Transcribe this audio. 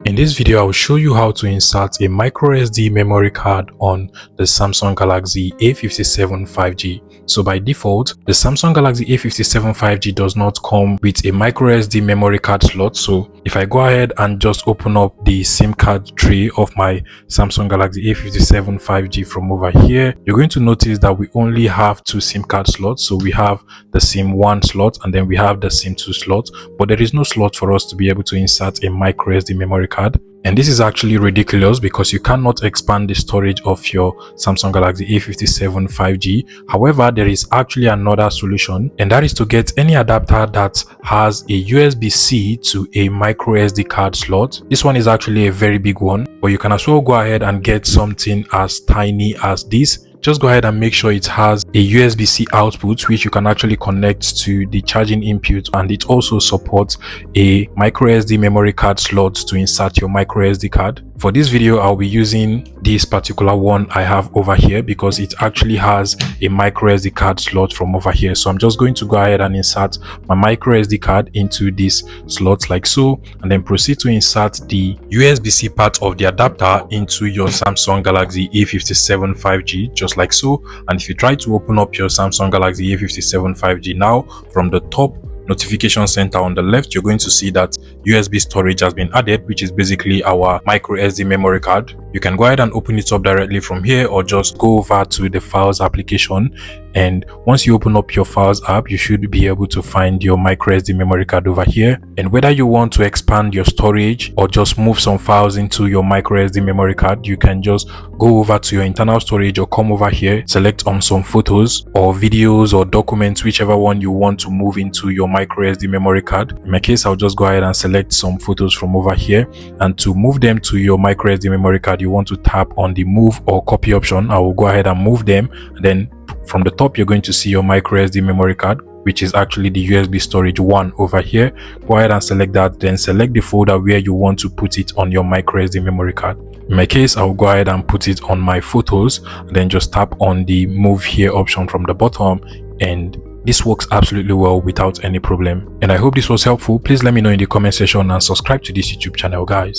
In this video, I will show you how to insert a microSD memory card on the Samsung Galaxy A57 5G. So by default, the Samsung Galaxy A57 5G does not come with a microSD memory card slot. So if I go ahead and just open up the SIM card tray of my Samsung Galaxy A57 5G from over here, you're going to notice that we only have two SIM card slots. So we have the SIM 1 slot and then we have the SIM 2 slot, but there is no slot for us to be able to insert a microSD memory card. And this is actually ridiculous because you cannot expand the storage of your Samsung Galaxy A57 5G. However, there is actually another solution, and that is to get any adapter that has a USB-C to a microSD card slot. This one is actually a very big one, but you can as well go ahead and get something as tiny as this. Just go ahead and make sure it has a USB-C output which you can actually connect to the charging input, and it also supports a microSD memory card slot to insert your microSD card. For this video, I'll be using this particular one I have over here because it actually has a microSD card slot from over here. So I'm just going to go ahead and insert my microSD card into this slot like so, and then proceed to insert the USB-C part of the adapter into your Samsung Galaxy A57 5G just like so. And if you try to open up your Samsung Galaxy A57 5G now, from the top notification center on the left, you're going to see that USB storage has been added, which is basically our microSD memory card. You can go ahead and open it up directly from here, or just go over to the files application, and once you open up your files app, you should be able to find your microSD memory card over here. And whether you want to expand your storage or just move some files into your microSD memory card, you can just go over to your internal storage or come over here, select on some photos or videos or documents, whichever one you want to move into your microSD memory card. In my case, I'll just go ahead and select some photos from over here, and to move them to your microSD memory card, you want to tap on the move or copy option. I will go ahead and move them, and then from the top you're going to see your microSD memory card, which is actually the USB storage 1 over here. Go ahead and select that, then select the folder where you want to put it on your microSD memory card. In my case, I'll go ahead and put it on my photos, and then just tap on the move here option from the bottom, and this works absolutely well without any problem. And I hope this was helpful. Please let me know in the comment section and subscribe to this YouTube channel, guys.